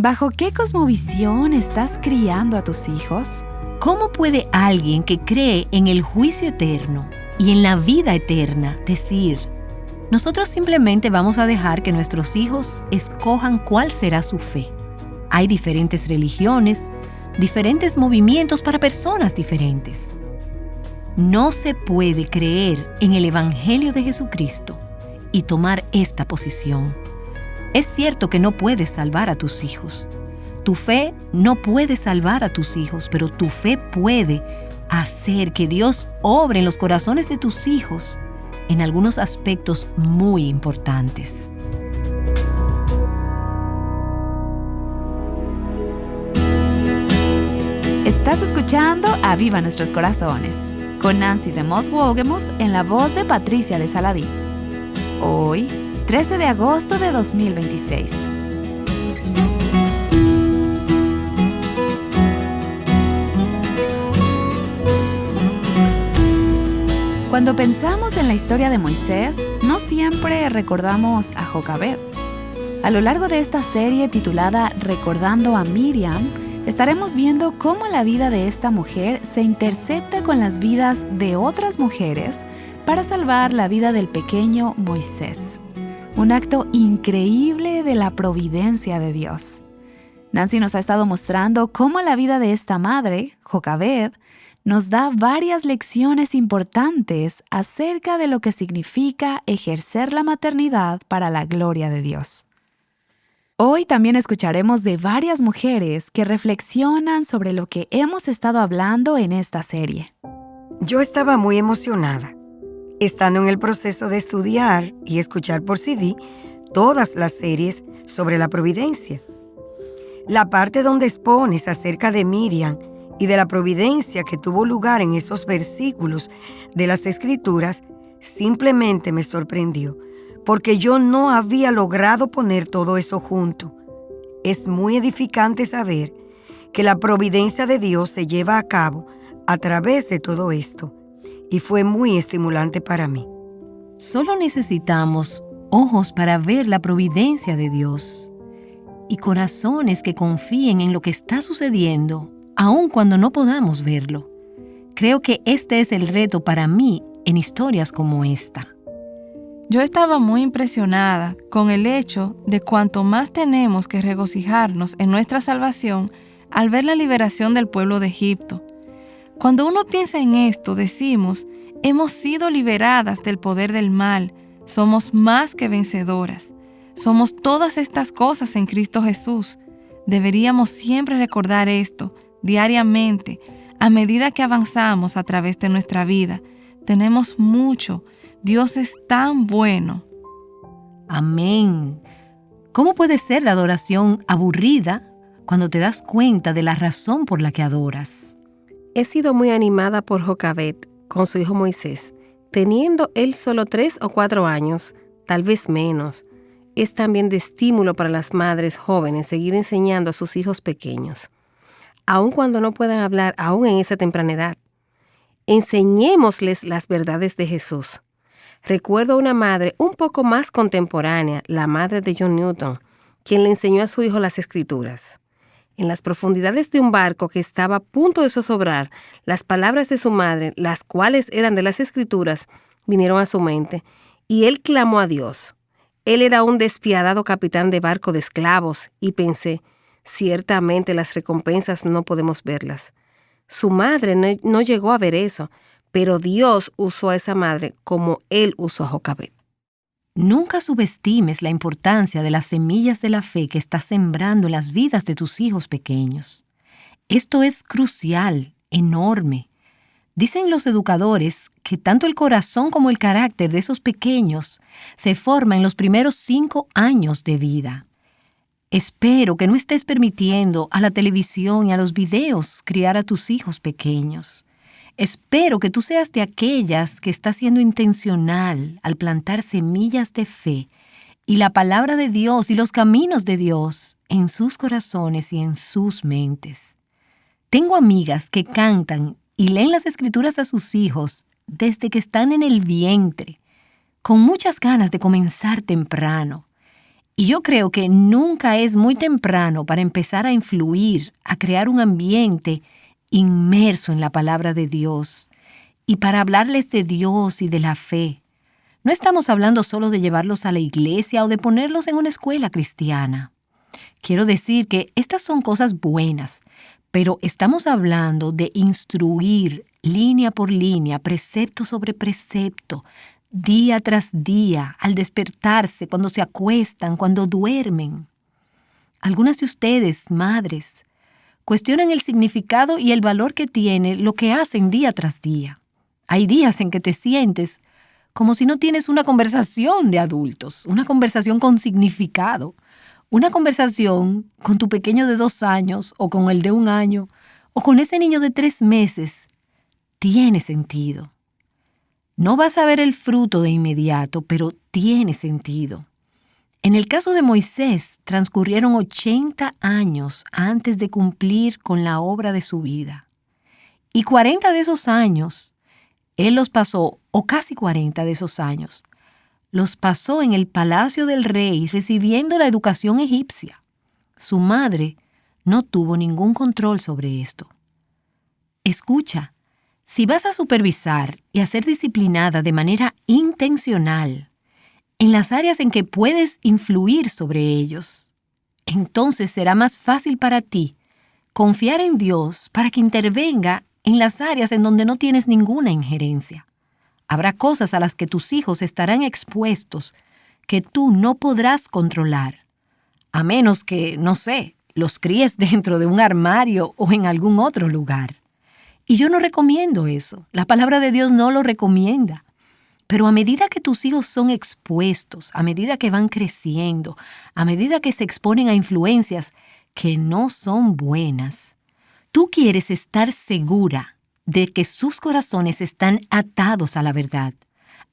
¿Bajo qué cosmovisión estás criando a tus hijos? ¿Cómo puede alguien que cree en el juicio eterno y en la vida eterna decir, nosotros simplemente vamos a dejar que nuestros hijos escojan cuál será su fe? Hay diferentes religiones, diferentes movimientos para personas diferentes. No se puede creer en el Evangelio de Jesucristo y tomar esta posición. Es cierto que no puedes salvar a tus hijos. Tu fe no puede salvar a tus hijos, pero tu fe puede hacer que Dios obre en los corazones de tus hijos en algunos aspectos muy importantes. Estás escuchando Aviva Nuestros Corazones con Nancy de Moss Wogemuth en la voz de Patricia de Saladí. Hoy, 13 de agosto de 2026. Cuando pensamos en la historia de Moisés, no siempre recordamos a Jocabed. A lo largo de esta serie titulada Recordando a Miriam, estaremos viendo cómo la vida de esta mujer se intercepta con las vidas de otras mujeres para salvar la vida del pequeño Moisés. Un acto increíble de la providencia de Dios. Nancy nos ha estado mostrando cómo la vida de esta madre, Jocabed, nos da varias lecciones importantes acerca de lo que significa ejercer la maternidad para la gloria de Dios. Hoy también escucharemos de varias mujeres que reflexionan sobre lo que hemos estado hablando en esta serie. Yo estaba muy emocionada, estando en el proceso de estudiar y escuchar por CD todas las series sobre la providencia. La parte donde expones acerca de Miriam y de la providencia que tuvo lugar en esos versículos de las Escrituras simplemente me sorprendió, porque yo no había logrado poner todo eso junto. Es muy edificante saber que la providencia de Dios se lleva a cabo a través de todo esto, y fue muy estimulante para mí. Solo necesitamos ojos para ver la providencia de Dios y corazones que confíen en lo que está sucediendo, aun cuando no podamos verlo. Creo que este es el reto para mí en historias como esta. Yo estaba muy impresionada con el hecho de cuánto más tenemos que regocijarnos en nuestra salvación al ver la liberación del pueblo de Egipto. Cuando uno piensa en esto, decimos, hemos sido liberadas del poder del mal, somos más que vencedoras. Somos todas estas cosas en Cristo Jesús. Deberíamos siempre recordar esto diariamente, a medida que avanzamos a través de nuestra vida. Tenemos mucho. Dios es tan bueno. Amén. ¿Cómo puede ser la adoración aburrida cuando te das cuenta de la razón por la que adoras? He sido muy animada por Jocabed con su hijo Moisés. Teniendo él solo 3 o 4 años, tal vez menos, es también de estímulo para las madres jóvenes seguir enseñando a sus hijos pequeños, aun cuando no puedan hablar aún en esa temprana edad. Enseñémosles las verdades de Jesús. Recuerdo a una madre un poco más contemporánea, la madre de John Newton, quien le enseñó a su hijo las Escrituras. En las profundidades de un barco que estaba a punto de zozobrar, las palabras de su madre, las cuales eran de las Escrituras, vinieron a su mente, y él clamó a Dios. Él era un despiadado capitán de barco de esclavos, y pensé, ciertamente las recompensas no podemos verlas. Su madre no llegó a ver eso, pero Dios usó a esa madre como Él usó a Jocabed. Nunca subestimes la importancia de las semillas de la fe que estás sembrando en las vidas de tus hijos pequeños. Esto es crucial, enorme. Dicen los educadores que tanto el corazón como el carácter de esos pequeños se forma en los primeros 5 años de vida. Espero que no estés permitiendo a la televisión y a los videos criar a tus hijos pequeños. Espero que tú seas de aquellas que está siendo intencional al plantar semillas de fe y la palabra de Dios y los caminos de Dios en sus corazones y en sus mentes. Tengo amigas que cantan y leen las Escrituras a sus hijos desde que están en el vientre, con muchas ganas de comenzar temprano. Y yo creo que nunca es muy temprano para empezar a influir, a crear un ambiente inmerso en la palabra de Dios y para hablarles de Dios y de la fe. No estamos hablando solo de llevarlos a la iglesia o de ponerlos en una escuela cristiana. Quiero decir que estas son cosas buenas, pero estamos hablando de instruir línea por línea, precepto sobre precepto, día tras día, al despertarse, cuando se acuestan, cuando duermen. Algunas de ustedes, madres, cuestionan el significado y el valor que tiene lo que hacen día tras día. Hay días en que te sientes como si no tienes una conversación de adultos, una conversación con significado, una conversación con tu pequeño de 2 años o con el de 1 año o con ese niño de 3 meses. Tiene sentido. No vas a ver el fruto de inmediato, pero tiene sentido. En el caso de Moisés, transcurrieron 80 años antes de cumplir con la obra de su vida. Y 40 de esos años, él los pasó, o casi 40 de esos años, los pasó en el palacio del rey recibiendo la educación egipcia. Su madre no tuvo ningún control sobre esto. Escucha. Si vas a supervisar y a ser disciplinada de manera intencional en las áreas en que puedes influir sobre ellos, entonces será más fácil para ti confiar en Dios para que intervenga en las áreas en donde no tienes ninguna injerencia. Habrá cosas a las que tus hijos estarán expuestos que tú no podrás controlar, a menos que, no sé, los críes dentro de un armario o en algún otro lugar. Y yo no recomiendo eso. La palabra de Dios no lo recomienda. Pero a medida que tus hijos son expuestos, a medida que van creciendo, a medida que se exponen a influencias que no son buenas, tú quieres estar segura de que sus corazones están atados a la verdad,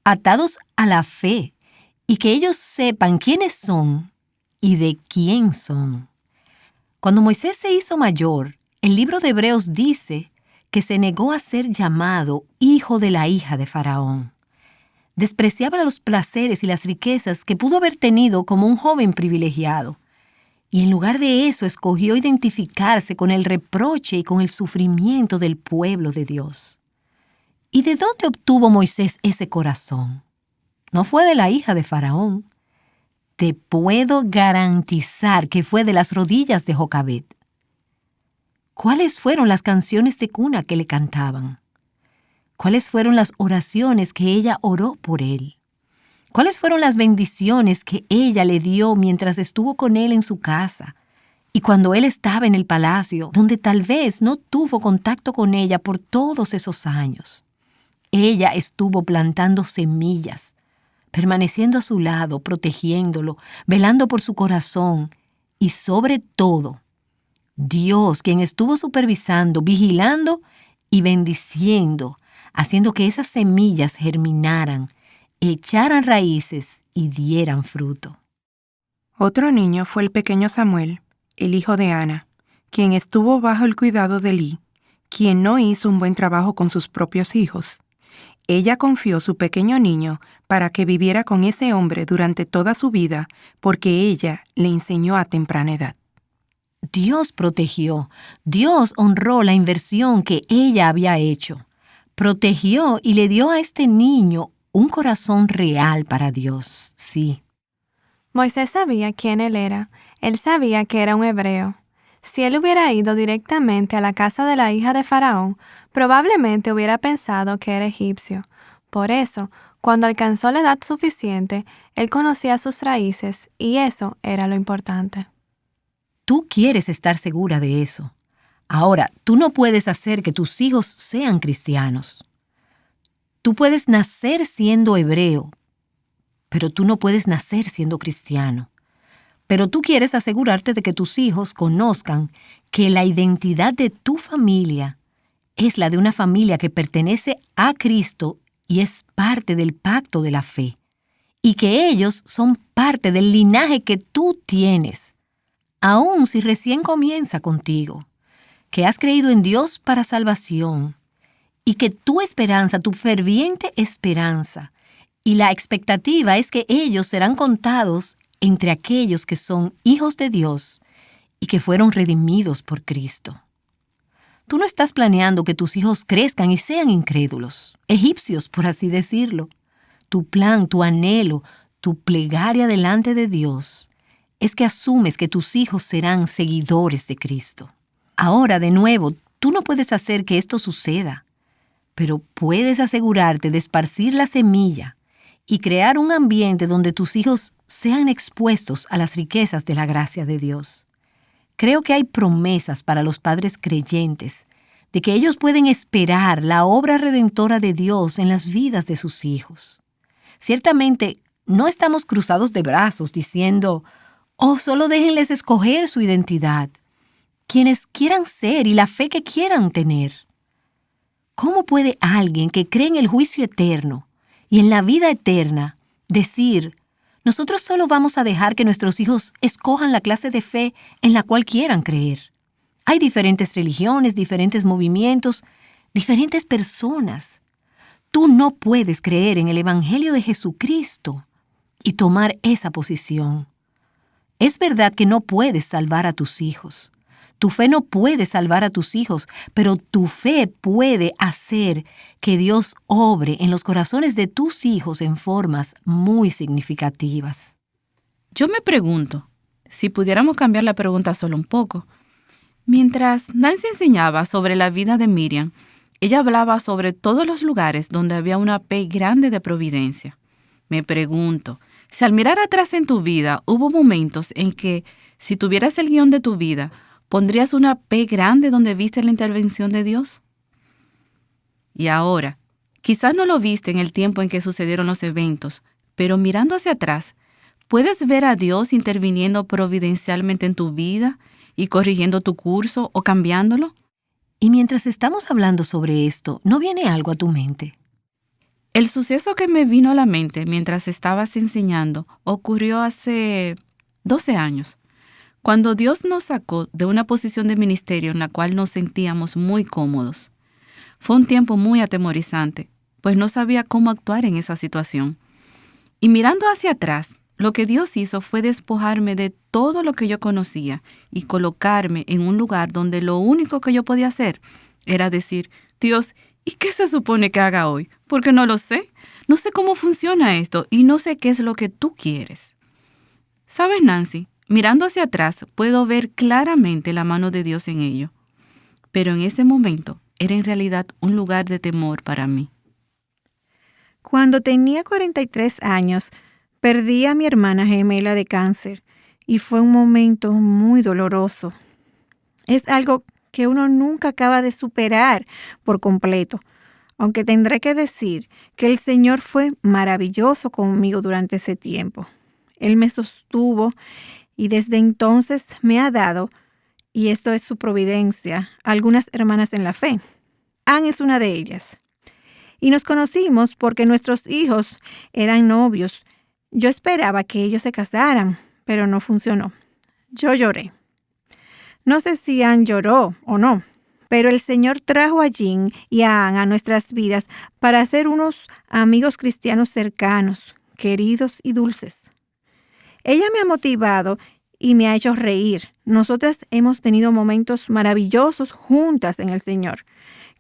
atados a la fe, y que ellos sepan quiénes son y de quién son. Cuando Moisés se hizo mayor, el libro de Hebreos dice que se negó a ser llamado hijo de la hija de Faraón. Despreciaba los placeres y las riquezas que pudo haber tenido como un joven privilegiado. Y en lugar de eso escogió identificarse con el reproche y con el sufrimiento del pueblo de Dios. ¿Y de dónde obtuvo Moisés ese corazón? No fue de la hija de Faraón. Te puedo garantizar que fue de las rodillas de Jocabed. ¿Cuáles fueron las canciones de cuna que le cantaban? ¿Cuáles fueron las oraciones que ella oró por él? ¿Cuáles fueron las bendiciones que ella le dio mientras estuvo con él en su casa? Y cuando él estaba en el palacio, donde tal vez no tuvo contacto con ella por todos esos años. Ella estuvo plantando semillas, permaneciendo a su lado, protegiéndolo, velando por su corazón y sobre todo, Dios, quien estuvo supervisando, vigilando y bendiciendo, haciendo que esas semillas germinaran, echaran raíces y dieran fruto. Otro niño fue el pequeño Samuel, el hijo de Ana, quien estuvo bajo el cuidado de Elí, quien no hizo un buen trabajo con sus propios hijos. Ella confió su pequeño niño para que viviera con ese hombre durante toda su vida, porque ella le enseñó a temprana edad. Dios protegió, Dios honró la inversión que ella había hecho. Protegió y le dio a este niño un corazón real para Dios, sí. Moisés sabía quién él era. Él sabía que era un hebreo. Si él hubiera ido directamente a la casa de la hija de Faraón, probablemente hubiera pensado que era egipcio. Por eso, cuando alcanzó la edad suficiente, él conocía sus raíces y eso era lo importante. Tú quieres estar segura de eso. Ahora, tú no puedes hacer que tus hijos sean cristianos. Tú puedes nacer siendo hebreo, pero tú no puedes nacer siendo cristiano. Pero tú quieres asegurarte de que tus hijos conozcan que la identidad de tu familia es la de una familia que pertenece a Cristo y es parte del pacto de la fe, y que ellos son parte del linaje que tú tienes, aun si recién comienza contigo, que has creído en Dios para salvación, y que tu esperanza, tu ferviente esperanza, y la expectativa es que ellos serán contados entre aquellos que son hijos de Dios y que fueron redimidos por Cristo. Tú no estás planeando que tus hijos crezcan y sean incrédulos, egipcios, por así decirlo. Tu plan, tu anhelo, tu plegaria delante de Dios es que asumes que tus hijos serán seguidores de Cristo. Ahora, de nuevo, tú no puedes hacer que esto suceda, pero puedes asegurarte de esparcir la semilla y crear un ambiente donde tus hijos sean expuestos a las riquezas de la gracia de Dios. Creo que hay promesas para los padres creyentes de que ellos pueden esperar la obra redentora de Dios en las vidas de sus hijos. Ciertamente, no estamos cruzados de brazos diciendo, solo déjenles escoger su identidad, quienes quieran ser y la fe que quieran tener. ¿Cómo puede alguien que cree en el juicio eterno y en la vida eterna decir, nosotros solo vamos a dejar que nuestros hijos escojan la clase de fe en la cual quieran creer? Hay diferentes religiones, diferentes movimientos, diferentes personas. Tú no puedes creer en el Evangelio de Jesucristo y tomar esa posición. Es verdad que no puedes salvar a tus hijos. Tu fe no puede salvar a tus hijos, pero tu fe puede hacer que Dios obre en los corazones de tus hijos en formas muy significativas. Yo me pregunto, si pudiéramos cambiar la pregunta solo un poco. Mientras Nancy enseñaba sobre la vida de Miriam, ella hablaba sobre todos los lugares donde había una P grande de providencia. Me pregunto, si al mirar atrás en tu vida hubo momentos en que, si tuvieras el guión de tu vida, ¿pondrías una P grande donde viste la intervención de Dios? Y ahora, quizás no lo viste en el tiempo en que sucedieron los eventos, pero mirando hacia atrás, ¿puedes ver a Dios interviniendo providencialmente en tu vida y corrigiendo tu curso o cambiándolo? Y mientras estamos hablando sobre esto, ¿no viene algo a tu mente? El suceso que me vino a la mente mientras estabas enseñando ocurrió hace 12 años. Cuando Dios nos sacó de una posición de ministerio en la cual nos sentíamos muy cómodos. Fue un tiempo muy atemorizante, pues no sabía cómo actuar en esa situación. Y mirando hacia atrás, lo que Dios hizo fue despojarme de todo lo que yo conocía y colocarme en un lugar donde lo único que yo podía hacer era decir, Dios, ¿y qué se supone que haga hoy? Porque no lo sé. No sé cómo funciona esto y no sé qué es lo que tú quieres. ¿Sabes, Nancy? Mirando hacia atrás, puedo ver claramente la mano de Dios en ello. Pero en ese momento era en realidad un lugar de temor para mí. Cuando tenía 43 años, perdí a mi hermana gemela de cáncer y fue un momento muy doloroso. Es algo que uno nunca acaba de superar por completo, aunque tendré que decir que el Señor fue maravilloso conmigo durante ese tiempo. Él me sostuvo y desde entonces me ha dado, y esto es su providencia, algunas hermanas en la fe. Ann es una de ellas. Y nos conocimos porque nuestros hijos eran novios. Yo esperaba que ellos se casaran, pero no funcionó. Yo lloré. No sé si Ann lloró o no, pero el Señor trajo a Jean y a Ann a nuestras vidas para ser unos amigos cristianos cercanos, queridos y dulces. Ella me ha motivado y me ha hecho reír. Nosotras hemos tenido momentos maravillosos juntas en el Señor.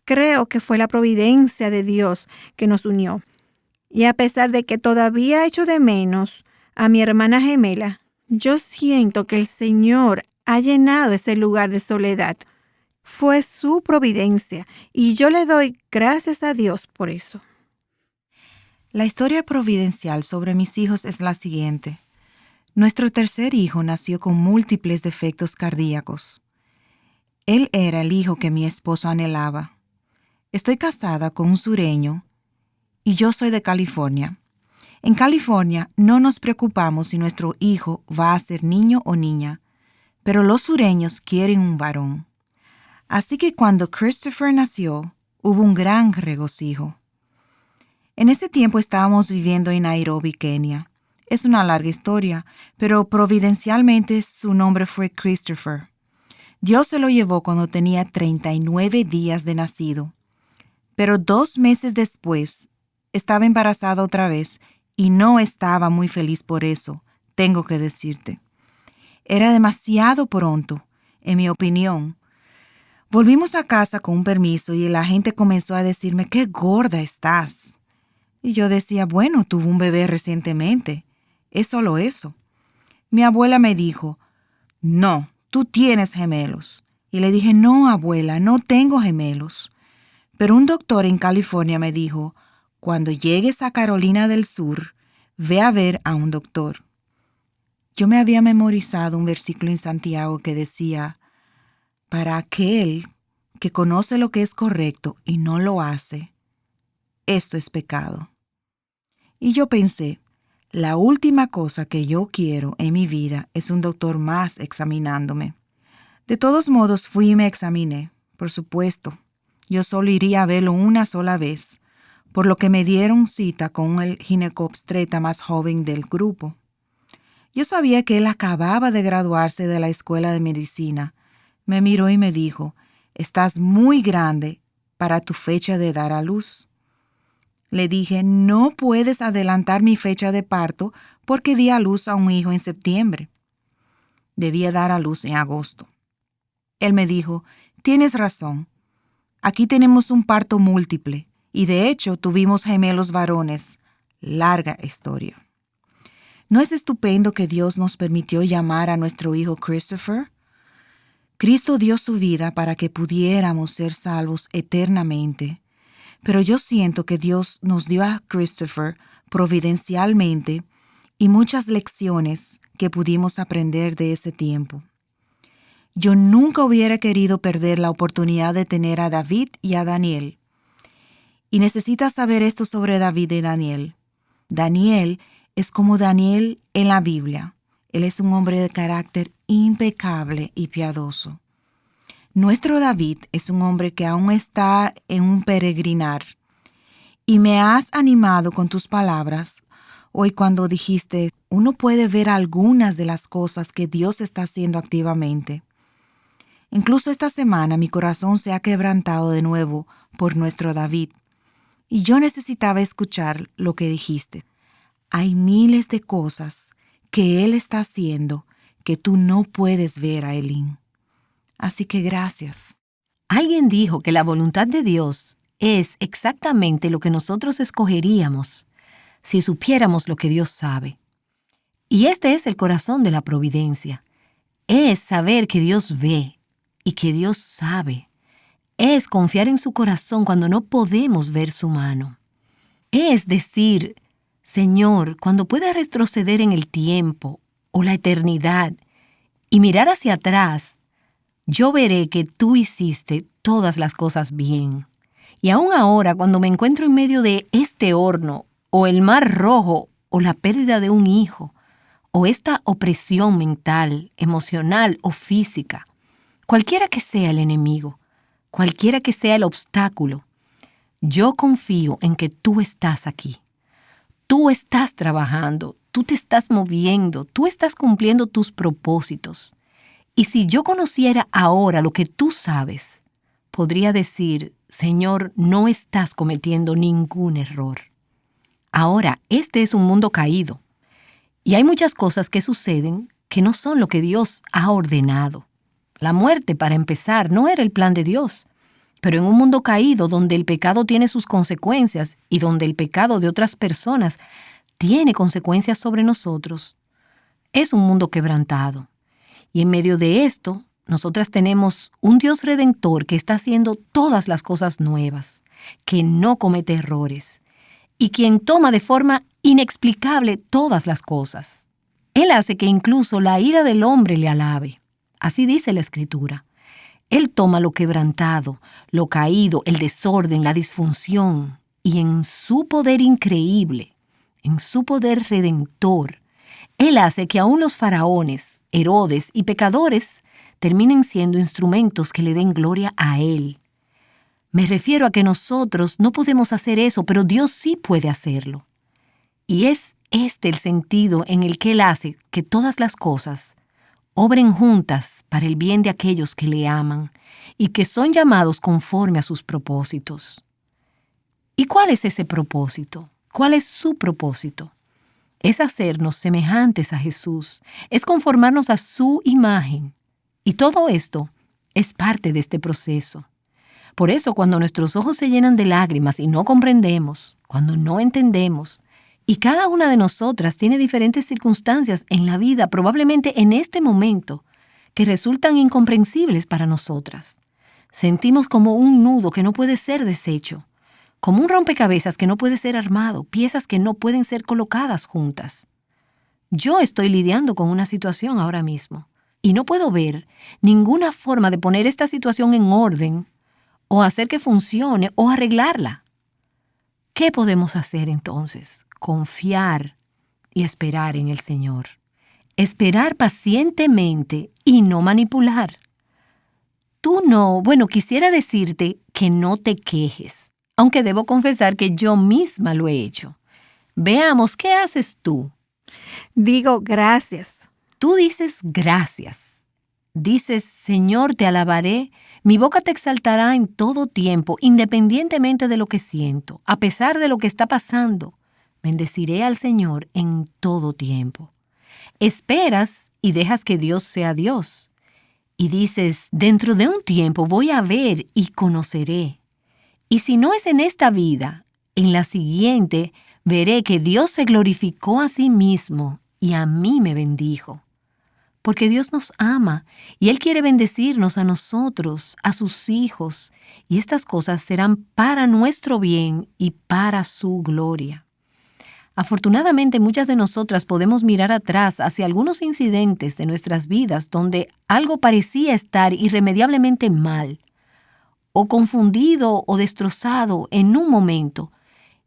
Creo que fue la providencia de Dios que nos unió. Y a pesar de que todavía echo de menos a mi hermana gemela, yo siento que el Señor ha llenado ese lugar de soledad. Fue su providencia y yo le doy gracias a Dios por eso. La historia providencial sobre mis hijos es la siguiente. Nuestro tercer hijo nació con múltiples defectos cardíacos. Él era el hijo que mi esposo anhelaba. Estoy casada con un sureño y yo soy de California. En California no nos preocupamos si nuestro hijo va a ser niño o niña, pero los sureños quieren un varón. Así que cuando Christopher nació, hubo un gran regocijo. En ese tiempo estábamos viviendo en Nairobi, Kenia. Es una larga historia, pero providencialmente su nombre fue Christopher. Dios se lo llevó cuando tenía 39 días de nacido. Pero 2 meses después, estaba embarazada otra vez y no estaba muy feliz por eso. tengo que decirte. Era demasiado pronto, en mi opinión. Volvimos a casa con un permiso y la gente comenzó a decirme, ¡qué gorda estás! Y yo decía, bueno, tuve un bebé recientemente. Es solo eso. Mi abuela me dijo, no, tú tienes gemelos. Y le dije, no, abuela, no tengo gemelos. Pero un doctor en California me dijo, cuando llegues a Carolina del Sur, ve a ver a un doctor. Yo me había memorizado un versículo en Santiago que decía, para aquel que conoce lo que es correcto y no lo hace, esto es pecado. Y yo pensé, la última cosa que yo quiero en mi vida es un doctor más examinándome. De todos modos, fui y me examiné, por supuesto. Yo solo iría a verlo una sola vez, por lo que me dieron cita con el ginecobstetra más joven del grupo. Yo sabía que él acababa de graduarse de la escuela de medicina. Me miró y me dijo, estás muy grande para tu fecha de dar a luz. Le dije, no puedes adelantar mi fecha de parto porque di a luz a un hijo en septiembre. Debía dar a luz en agosto. Él me dijo, tienes razón. Aquí tenemos un parto múltiple y de hecho tuvimos gemelos varones. Larga historia. ¿No es estupendo que Dios nos permitió llamar a nuestro hijo Christopher? Cristo dio su vida para que pudiéramos ser salvos eternamente. Pero yo siento que Dios nos dio a Christopher providencialmente y muchas lecciones que pudimos aprender de ese tiempo. Yo nunca hubiera querido perder la oportunidad de tener a David y a Daniel. Y necesitas saber esto sobre David y Daniel. Daniel es como Daniel en la Biblia. Él es un hombre de carácter impecable y piadoso. Nuestro David es un hombre que aún está en un peregrinar. Y me has animado con tus palabras hoy cuando dijiste, uno puede ver algunas de las cosas que Dios está haciendo activamente. Incluso esta semana mi corazón se ha quebrantado de nuevo por nuestro David. Y yo necesitaba escuchar lo que dijiste. Hay miles de cosas que Él está haciendo que tú no puedes ver, Aileen. Así que gracias. Alguien dijo que la voluntad de Dios es exactamente lo que nosotros escogeríamos si supiéramos lo que Dios sabe. Y este es el corazón de la providencia. Es saber que Dios ve y que Dios sabe. Es confiar en su corazón cuando no podemos ver su mano. Es decir, Señor, cuando pueda retroceder en el tiempo o la eternidad y mirar hacia atrás, yo veré que tú hiciste todas las cosas bien. Y aún ahora, cuando me encuentro en medio de este horno, o el mar rojo, o la pérdida de un hijo, o esta opresión mental, emocional o física, cualquiera que sea el enemigo, cualquiera que sea el obstáculo, yo confío en que tú estás aquí. Tú estás trabajando, tú te estás moviendo, tú estás cumpliendo tus propósitos. Y si yo conociera ahora lo que tú sabes, podría decir, Señor, no estás cometiendo ningún error. Ahora, este es un mundo caído. Y hay muchas cosas que suceden que no son lo que Dios ha ordenado. La muerte, para empezar, no era el plan de Dios. Pero en un mundo caído donde el pecado tiene sus consecuencias y donde el pecado de otras personas tiene consecuencias sobre nosotros, es un mundo quebrantado. Y en medio de esto, nosotras tenemos un Dios redentor que está haciendo todas las cosas nuevas, que no comete errores y quien toma de forma inexplicable todas las cosas. Él hace que incluso la ira del hombre le alabe. Así dice la Escritura. Él toma lo quebrantado, lo caído, el desorden, la disfunción, y en su poder increíble, en su poder redentor, Él hace que aún los faraones, Herodes y pecadores terminen siendo instrumentos que le den gloria a Él. Me refiero a que nosotros no podemos hacer eso, pero Dios sí puede hacerlo. Y es este el sentido en el que Él hace que todas las cosas obren juntas para el bien de aquellos que le aman y que son llamados conforme a sus propósitos. ¿Y cuál es ese propósito? ¿Cuál es su propósito? es hacernos semejantes a Jesús, es conformarnos a su imagen. Y todo esto es parte de este proceso. Por eso, cuando nuestros ojos se llenan de lágrimas y no comprendemos, cuando no entendemos, y cada una de nosotras tiene diferentes circunstancias en la vida, probablemente en este momento, que resultan incomprensibles para nosotras. Sentimos como un nudo que no puede ser deshecho, como un rompecabezas que no puede ser armado, piezas que no pueden ser colocadas juntas. Yo estoy lidiando con una situación ahora mismo y no puedo ver ninguna forma de poner esta situación en orden o hacer que funcione o arreglarla. ¿Qué podemos hacer entonces? Confiar y esperar en el Señor. Esperar pacientemente y no manipular. Quisiera decirte que no te quejes, aunque debo confesar que yo misma lo he hecho. Veamos, ¿qué haces tú? Digo gracias. Tú dices gracias. Dices, Señor, te alabaré, mi boca te exaltará en todo tiempo, independientemente de lo que siento, a pesar de lo que está pasando. Bendeciré al Señor en todo tiempo. Esperas y dejas que Dios sea Dios. Y dices, dentro de un tiempo voy a ver y conoceré. Y si no es en esta vida, en la siguiente veré que Dios se glorificó a sí mismo y a mí me bendijo. Porque Dios nos ama y Él quiere bendecirnos a nosotros, a sus hijos, y estas cosas serán para nuestro bien y para su gloria. Afortunadamente, muchas de nosotras podemos mirar atrás hacia algunos incidentes de nuestras vidas donde algo parecía estar irremediablemente mal, o confundido o destrozado en un momento,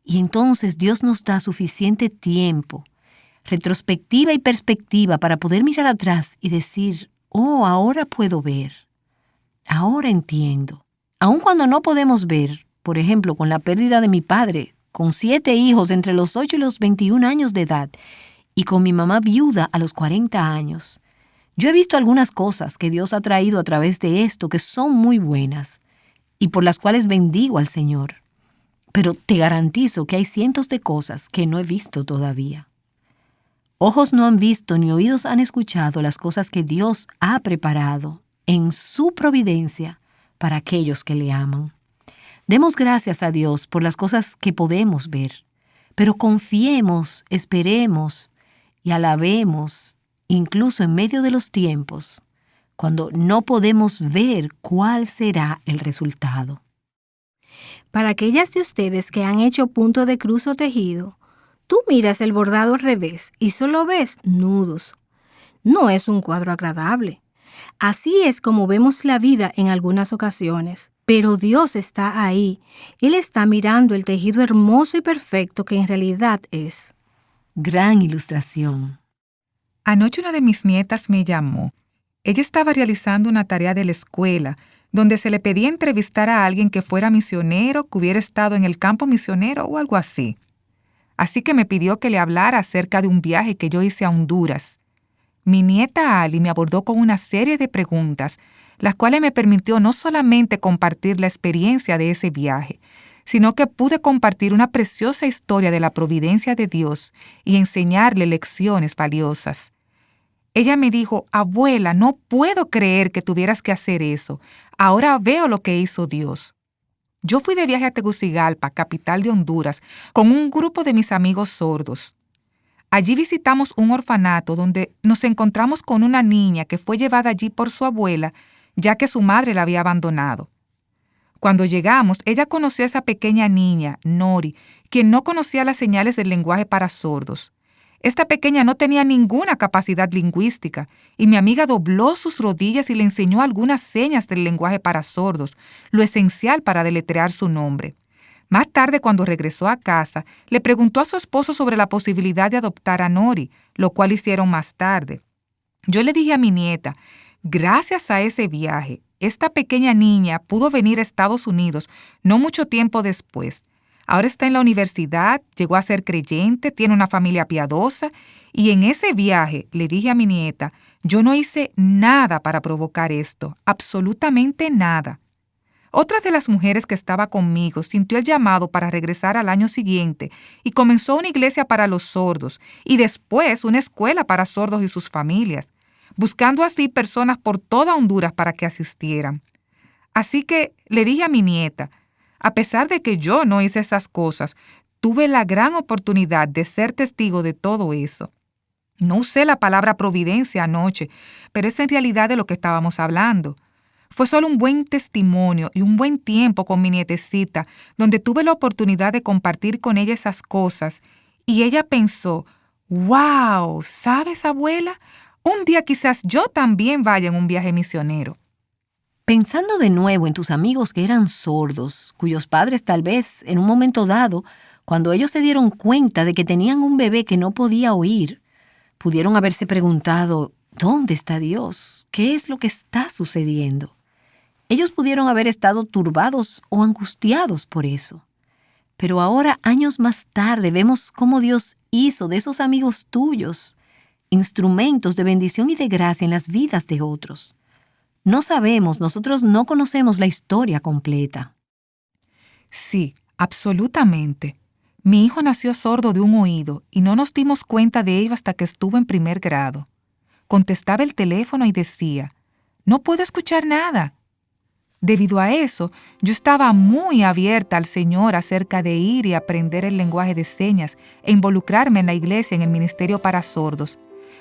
y entonces Dios nos da suficiente tiempo, retrospectiva y perspectiva para poder mirar atrás y decir, ahora puedo ver, ahora entiendo. Aun cuando no podemos ver, por ejemplo, con la pérdida de mi padre, con 7 hijos entre los 8 y los 21 años de edad, y con mi mamá viuda a los 40 años. Yo he visto algunas cosas que Dios ha traído a través de esto que son muy buenas, y por las cuales bendigo al Señor. Pero te garantizo que hay cientos de cosas que no he visto todavía. Ojos no han visto ni oídos han escuchado las cosas que Dios ha preparado en su providencia para aquellos que le aman. Demos gracias a Dios por las cosas que podemos ver, pero confiemos, esperemos y alabemos, incluso en medio de los tiempos, cuando no podemos ver cuál será el resultado. Para aquellas de ustedes que han hecho punto de cruz o tejido, tú miras el bordado al revés y solo ves nudos. No es un cuadro agradable. Así es como vemos la vida en algunas ocasiones. Pero Dios está ahí. Él está mirando el tejido hermoso y perfecto que en realidad es. Gran ilustración. Anoche una de mis nietas me llamó. Ella estaba realizando una tarea de la escuela, donde se le pedía entrevistar a alguien que fuera misionero, que hubiera estado en el campo misionero o algo así. Así que me pidió que le hablara acerca de un viaje que yo hice a Honduras. Mi nieta Ali me abordó con una serie de preguntas, las cuales me permitió no solamente compartir la experiencia de ese viaje, sino que pude compartir una preciosa historia de la providencia de Dios y enseñarle lecciones valiosas. Ella me dijo, abuela, no puedo creer que tuvieras que hacer eso. Ahora veo lo que hizo Dios. Yo fui de viaje a Tegucigalpa, capital de Honduras, con un grupo de mis amigos sordos. Allí visitamos un orfanato donde nos encontramos con una niña que fue llevada allí por su abuela, ya que su madre la había abandonado. Cuando llegamos, ella conoció a esa pequeña niña, Nori, quien no conocía las señales del lenguaje para sordos. Esta pequeña no tenía ninguna capacidad lingüística, y mi amiga dobló sus rodillas y le enseñó algunas señas del lenguaje para sordos, lo esencial para deletrear su nombre. Más tarde, cuando regresó a casa, le preguntó a su esposo sobre la posibilidad de adoptar a Nori, lo cual hicieron más tarde. Yo le dije a mi nieta, gracias a ese viaje, esta pequeña niña pudo venir a Estados Unidos no mucho tiempo después. Ahora está en la universidad, llegó a ser creyente, tiene una familia piadosa, y en ese viaje, le dije a mi nieta, yo no hice nada para provocar esto, absolutamente nada. Otra de las mujeres que estaba conmigo sintió el llamado para regresar al año siguiente y comenzó una iglesia para los sordos y después una escuela para sordos y sus familias, buscando así personas por toda Honduras para que asistieran. Así que le dije a mi nieta, a pesar de que yo no hice esas cosas, tuve la gran oportunidad de ser testigo de todo eso. No usé la palabra providencia anoche, pero es en realidad de lo que estábamos hablando. Fue solo un buen testimonio y un buen tiempo con mi nietecita, donde tuve la oportunidad de compartir con ella esas cosas. Y ella pensó, wow, ¿sabes, abuela? Un día quizás yo también vaya en un viaje misionero. Pensando de nuevo en tus amigos que eran sordos, cuyos padres tal vez, en un momento dado, cuando ellos se dieron cuenta de que tenían un bebé que no podía oír, pudieron haberse preguntado, ¿dónde está Dios? ¿Qué es lo que está sucediendo? Ellos pudieron haber estado turbados o angustiados por eso. Pero ahora, años más tarde, vemos cómo Dios hizo de esos amigos tuyos instrumentos de bendición y de gracia en las vidas de otros. No sabemos, nosotros no conocemos la historia completa. Sí, absolutamente. Mi hijo nació sordo de un oído y no nos dimos cuenta de ello hasta que estuvo en primer grado. Contestaba el teléfono y decía, no puedo escuchar nada. Debido a eso, yo estaba muy abierta al Señor acerca de ir y aprender el lenguaje de señas e involucrarme en la iglesia en el ministerio para sordos.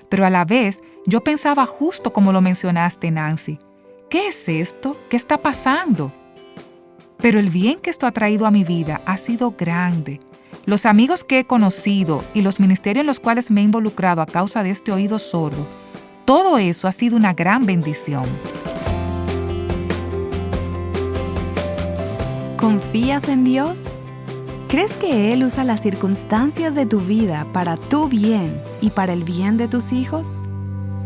Pero a la vez, yo pensaba justo como lo mencionaste, Nancy. ¿Qué es esto? ¿Qué está pasando? Pero el bien que esto ha traído a mi vida ha sido grande. Los amigos que he conocido y los ministerios en los cuales me he involucrado a causa de este oído sordo, todo eso ha sido una gran bendición. ¿Confías en Dios? ¿Crees que Él usa las circunstancias de tu vida para tu bien y para el bien de tus hijos?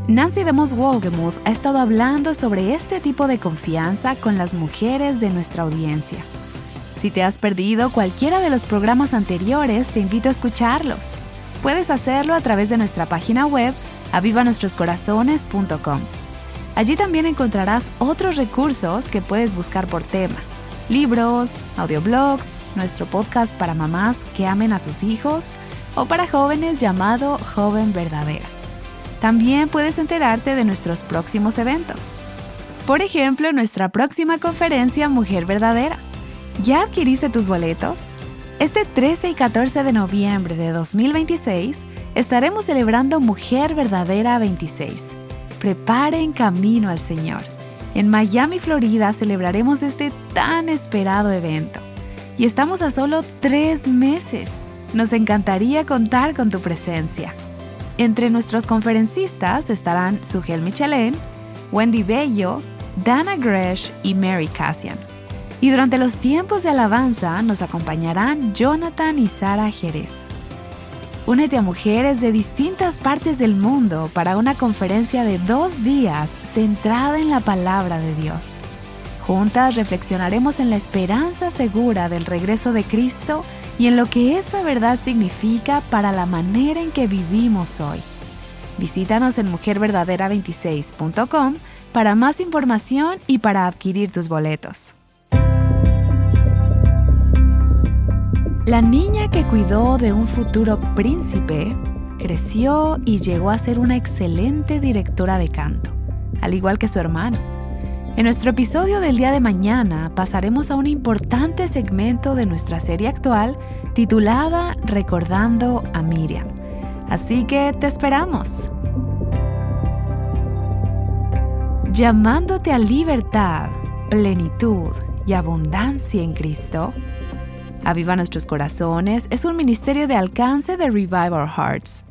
Nancy DeMoss Wolgemuth ha estado hablando sobre este tipo de confianza con las mujeres de nuestra audiencia. Si te has perdido cualquiera de los programas anteriores, te invito a escucharlos. Puedes hacerlo a través de nuestra página web, avivanuestroscorazones.com. Allí también encontrarás otros recursos que puedes buscar por tema. Libros, audioblogs, nuestro podcast para mamás que amen a sus hijos o para jóvenes llamado Joven Verdadera. También puedes enterarte de nuestros próximos eventos. Por ejemplo, nuestra próxima conferencia Mujer Verdadera. ¿Ya adquiriste tus boletos? Este 13 y 14 de noviembre de 2026 estaremos celebrando Mujer Verdadera 26. Prepare en camino al Señor. En Miami, Florida, celebraremos este tan esperado evento. Y estamos a solo 3 meses. Nos encantaría contar con tu presencia. Entre nuestros conferencistas estarán Sugel Michelén, Wendy Bello, Dana Gresh y Mary Cassian. Y durante los tiempos de alabanza nos acompañarán Jonathan y Sara Jerez. Únete a mujeres de distintas partes del mundo para una conferencia de 2 días centrada en la palabra de Dios. Juntas reflexionaremos en la esperanza segura del regreso de Cristo y en lo que esa verdad significa para la manera en que vivimos hoy. Visítanos en mujerverdadera26.com para más información y para adquirir tus boletos. La niña que cuidó de un futuro príncipe creció y llegó a ser una excelente directora de canto, al igual que su hermano. En nuestro episodio del día de mañana pasaremos a un importante segmento de nuestra serie actual titulada Recordando a Miriam. Así que te esperamos. Llamándote a libertad, plenitud y abundancia en Cristo. Aviva Nuestros Corazones es un ministerio de alcance de Revive Our Hearts.